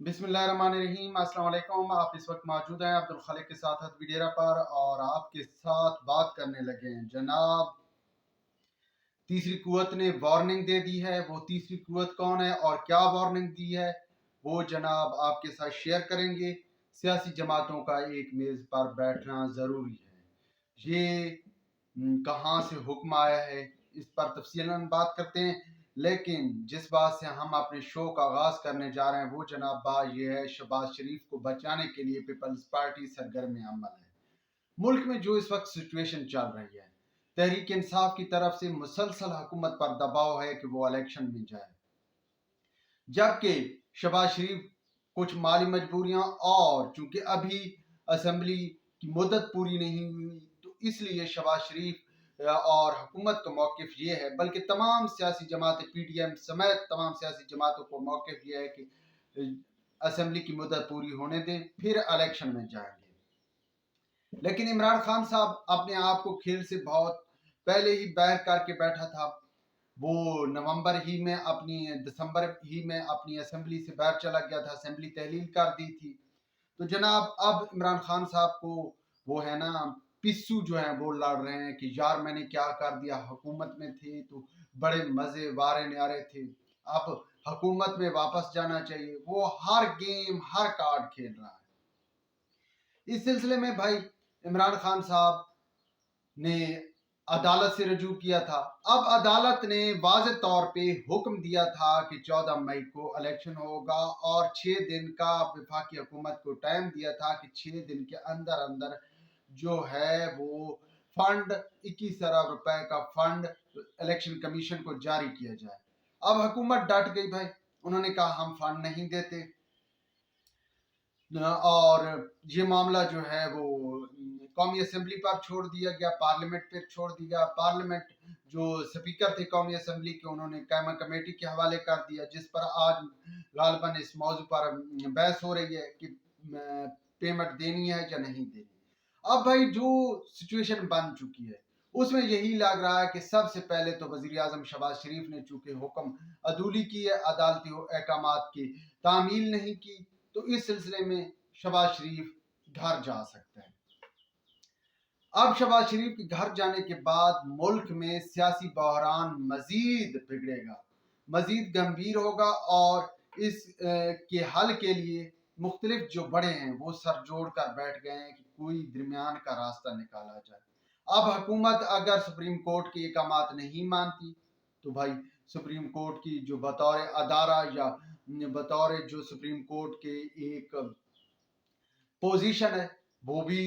बिस्मिल्लाहिर्रहमानिर्रहीम। अस्सलाम वालेकुम। आप इस वक्त मौजूद हैं अब्दुल खालिक के साथ हद वीडेरा पर और आपके साथ बात करने लगे हैं जनाब। तीसरी कुव्वत ने वार्निंग दे दी है। वो तीसरी कुव्वत कौन है और क्या वार्निंग दी है वो जनाब आपके साथ शेयर करेंगे। सियासी जमातों का एक मेज़ पर बैठना ज़रूरी है। ये कहाँ से हुक्म आया है इस पर तफसीलन बात करते हैं, लेकिन जिस बात से हम अपने शो का आगाज करने जा रहे हैं वो जनाब बात ये है, शहबाज शरीफ को बचाने के लिए पीपल्स पार्टी सरगर्म अमल है। मुल्क में जो इस वक्त सिचुएशन चल रही है, तहरीक इंसाफ की तरफ से मुसलसल हुकूमत पर दबाव है कि वो इलेक्शन में जाए, जबकि शहबाज शरीफ कुछ माली मजबूरियां और चूंकि अभी असेंबली की मुद्दत पूरी नहीं हुई तो इसलिए शहबाज शरीफ और हुकूमत का मौक़िफ़ ये है, बल्कि तमाम सियासी जमातें पीडीएम समेत तमाम सियासी जमातों को मौक़िफ़ ये है कि असेंबली की मुद्दत पूरी होने दें फिर इलेक्शन में जाएंगे। लेकिन इमरान खान साहब अपने आप को खेल से बहुत पहले ही बाहर करके बैठा था। वो दिसंबर ही में अपनी असेंबली से बाहर चला गया था, असेंबली तहलील कर दी थी। तो जनाब अब इमरान खान साहब को वो है ना पिस्सू जो है वो लड़ रहे हैं कि यार मैंने क्या कर दिया, हुकूमत में थे तो बड़े मजे वारे न्यारे थे, अब हुकूमत में वापस जाना चाहिए। वो हर गेम हर कार्ड खेल रहा है। इस सिलसिले में भाई इमरान खान साहब ने अदालत से रजू किया था। अब अदालत ने वाज़ेह तौर पे हुक्म दिया था कि 14 मई को इलेक्शन होगा और 6 दिन का वफाकी हुकूमत को टाइम दिया था कि 6 दिन के अंदर अंदर जो है वो फंड 21 अरब रुपए का फंड इलेक्शन कमीशन को जारी किया जाए। अब हुकूमत डट गई भाई, उन्होंने कहा हम फंड नहीं देते और ये मामला जो है वो कौमी असेंबली पर छोड़ दिया गया, पार्लियामेंट पर छोड़ दिया। पार्लियामेंट जो स्पीकर थे कौमी असेंबली के उन्होंने कायमा कमेटी के हवाले कर दिया, जिस पर आज गालबन इस मौजू पर बहस हो रही है कि पेमेंट देनी है या नहीं देनी। अब भाई जो सिचुएशन बन चुकी है उसमें यही लग रहा है कि सबसे पहले तो वजीर आजम शहबाज शरीफ ने चूंकि हुक्म अदूली की है, अदालती अहकामात की तामील नहीं की, तो इस सिलसिले में शहबाज शरीफ घर जा सकते हैं। अब शहबाज शरीफ के घर जाने के बाद मुल्क में सियासी बहरान मजीद बिगड़ेगा, मजीद गंभीर होगा और इस के हल के लिए मुख्तलिफ जो बड़े हैं वो सर जोड़ कर बैठ गए हैं कि कोई दरमियान का रास्ता निकाला जाए। अब हुकूमत अगर सुप्रीम कोर्ट के अहकामात नहीं मानती तो भाई सुप्रीम कोर्ट की जो बतौर अदारा या बतौर जो सुप्रीम कोर्ट के एक पोजीशन है वो भी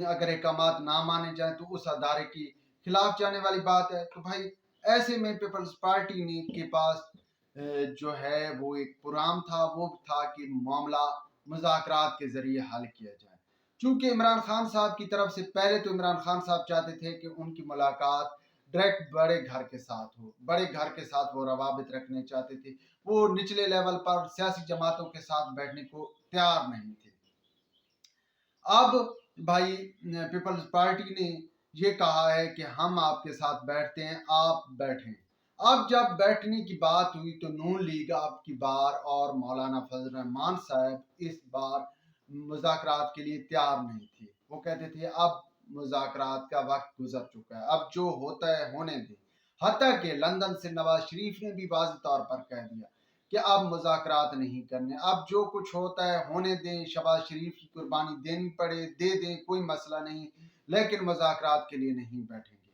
अगर अहकामात ना माने जाए तो उस अदारे के खिलाफ जाने वाली बात है। तो भाई ऐसे में पीपल्स पार्टी ने के पास जो है वो एक प्रोग्राम था, वो था कि मामला मुज़ाकरात के जरिए हल किया जाए। चूंकि इमरान खान साहब की तरफ से पहले तो इमरान खान साहब चाहते थे कि उनकी मुलाकात डायरेक्ट बड़े घर के साथ हो, बड़े घर के साथ वो रवाबित रखने चाहते थे, वो निचले लेवल पर सियासी जमातों के साथ बैठने को तैयार नहीं थे। अब भाई पीपल्स पार्टी ने ये कहा है कि हम आपके साथ बैठते हैं, आप बैठें। अब जब बैठने की बात हुई तो नून लीग अब की बार और मौलाना फजल रहमान साहब इस बार मुज़ाकरात के लिए तैयार नहीं थे। वो कहते थे अब मुज़ाकरात का वक्त गुजर चुका है, अब जो होता है होने दें। हत्ता कि लंदन से नवाज शरीफ ने भी वाज़ेह तौर पर कह दिया कि अब मुज़ाकरात नहीं करने, अब जो कुछ होता है होने दें, शहबाज शरीफ की कुर्बानी देनी पड़े दे दें, कोई मसला नहीं, लेकिन मुज़ाकरात के लिए नहीं बैठेंगे।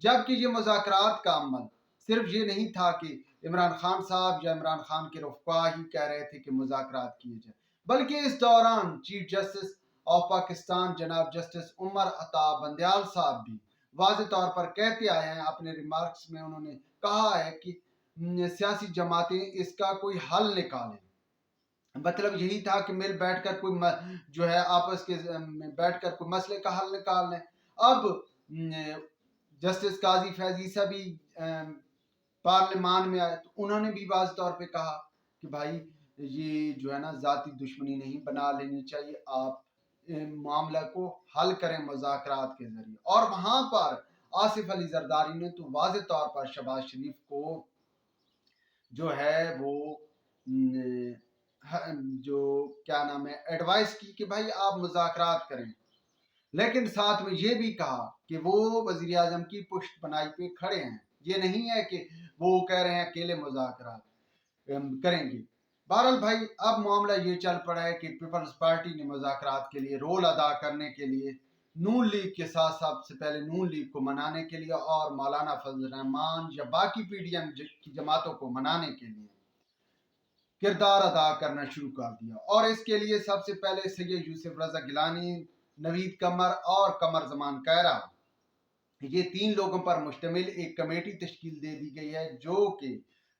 जबकि ये मुज़ाकरात का अमल सिर्फ ये नहीं था कि इमरान खान साहब या इमरान खान के रफ़्का ही कह रहे थे कि मुज़ाकरात किए जाए, बल्कि इस दौरान चीफ जस्टिस ऑफ पाकिस्तान जनाब जस्टिस उमर अता बंदयाल साहब भी वाज़ेह तौर पर कहते आए हैं। अपने रिमार्क्स में उन्होंने कहा है कि सियासी जमातें इसका कोई हल निकालें। मतलब यही था कि मिल बैठकर कोई जो है आपस के बैठकर कोई मसले का हल निकाल लें। अब जस्टिस काजी फैज ईसा भी पार्लियामान में आए तो उन्होंने भी वाज़ेह तौर पे कहा कि भाई ये जो है ना ज़ाती दुश्मनी नहीं बना लेनी चाहिए, आप मामला को हल करें मुज़ाकरात के जरिए। और वहां पर आसिफ अली जरदारी ने तो वाज़ेह तौर पर शहबाज शरीफ को जो है वो जो क्या नाम है एडवाइस की कि भाई आप मुज़ाकरात करें, लेकिन साथ में ये भी कहा कि वो वज़ीर आज़म की पुष्ट बनाई पे खड़े हैं। ये नहीं है कि वो कह रहे हैं अकेले मुज़ाकरात करेंगे। बहरहाल भाई अब मामला ये चल पड़ा है कि पीपल्स पार्टी ने मुज़ाकरात के लिए रोल अदा करने के लिए नून लीग के साथ सबसे पहले नून लीग को मनाने के लिए और मौलाना फजल रहमान या बाकी पीडीएम की जमातों को मनाने के लिए किरदार अदा करना शुरू कर दिया। और इसके लिए सबसे पहले सैयद यूसुफ रजा गिलानी, नवीद कमर और कमर जमान कैरा, ये 3 लोगों पर मुश्तमिल एक कमेटी तश्कील दे दी गई है जो कि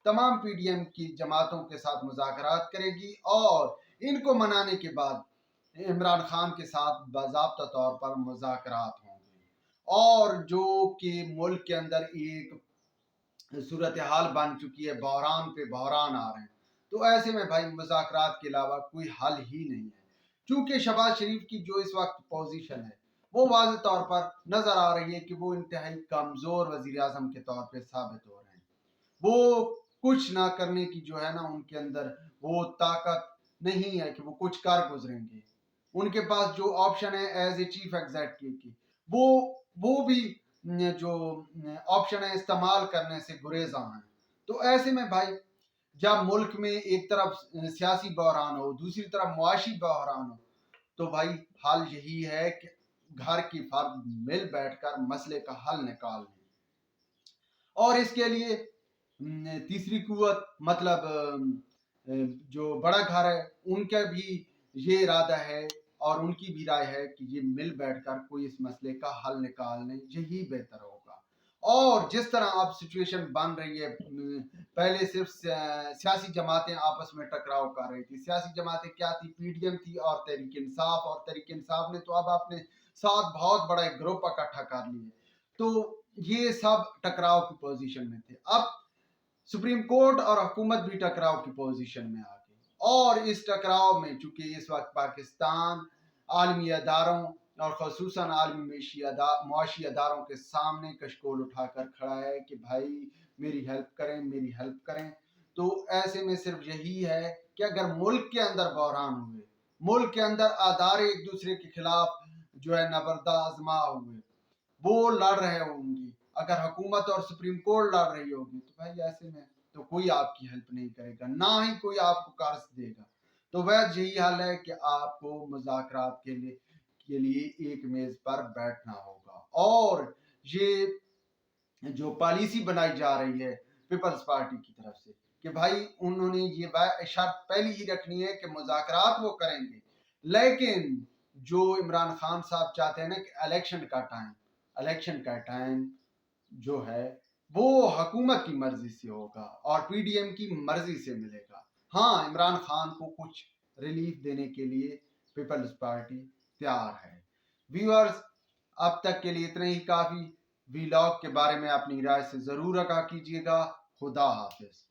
तमाम पीडीएम की जमातों के साथ मुज़ाकरात करेगी और इनको मनाने के बाद इमरान खान के साथ बाज़ाब्ता तौर पर मुज़ाकरात होंगे। और जो कि मुल्क के अंदर एक सूरत हाल बन चुकी है, बहरान पे बहरान आ रहे हैं, तो ऐसे में भाई मुज़ाकरात के अलावा कोई हल ही नहीं है। चूँकि शहबाज शरीफ की जो इस वक्त पोजीशन है वो वाज़ेह तौर पर नज़र आ रही है कि वो इंतहाई कमज़ोर वज़ीर आज़म के तौर पे साबित हो रहे हैं। वो कुछ ना करने की जो है ना उनके अंदर वो ताकत नहीं है कि वो कुछ कर गुजरेंगे। उनके पास जो ऑप्शन है एज ए चीफ एग्जीक्यूटिव की, वो भी जो ऑप्शन है इस्तेमाल करने से गुरेज़ा हैं। तो ऐसे में भाई जब मुल्क में एक तरफ सियासी बहरान हो, दूसरी तरफ मुआशी बहरान हो, तो भाई हाल यही है कि घर की फर्द मिल बैठकर मसले का हल निकाल लें। और इसके लिए तीसरी कुव्वत मतलब जो बड़ा घर है उनका भी ये इरादा है और उनकी भी राय है कि ये मिल बैठकर कोई इस मसले का हल निकाल लें, यही बेहतर होगा। और जिस तरह अब सिचुएशन बन रही है, पहले सिर्फ सियासी जमातें आपस में टकराव कर रही थी। सियासी जमातें क्या थी? पीडीएम थी और तहरीक इंसाफ, और तहरीक इंसाफ ने तो अब अपने साथ बहुत बड़ा एक ग्रुप इकट्ठा कर लिए, तो ये सब टकराव की पोजीशन में थे। अब सुप्रीम कोर्ट और हुकूमत भी टकराव की पोजीशन में आ गई और इस टकराव में चूंकि इस वक्त पाकिस्तान आलमी अदारों और खसूसन आलमी मुआशी अदारों के सामने कशकोल उठाकर खड़ा है कि भाई मेरी हेल्प करें, मेरी हेल्प करें। तो ऐसे में सिर्फ यही है कि अगर मुल्क के अंदर बहरान हुए, मुल्क के अंदर अदारे एक दूसरे के खिलाफ जो है नबरदा आजमा हुए, वो लड़ रहे होंगी, अगर हुकूमत और सुप्रीम कोर्ट लड़ रही होगी, तो भाई ऐसे में तो कोई आपकी हेल्प नहीं करेगा, ना ही कोई आपको कर्ज देगा। तो वह यही हाल है कि आपको मुज़ाकरात के लिए एक मेज पर बैठना होगा। और ये जो पॉलिसी बनाई जा रही है पीपल्स पार्टी की तरफ से कि भाई उन्होंने ये शर्त पहली ही रखनी है कि मुज़ाकरात वो करेंगे, लेकिन जो इमरान खान साहब चाहते हैं ना कि इलेक्शन का टाइम जो है वो हुकूमत की मर्जी से होगा और पीडीएम की मर्जी से मिलेगा। हाँ, इमरान खान को कुछ रिलीफ देने के लिए पीपल्स पार्टी तैयार है। व्यूअर्स, अब तक के लिए इतना ही काफी। वीलॉग के बारे में अपनी राय से जरूर आगाह कीजिएगा। खुदा हाफिज।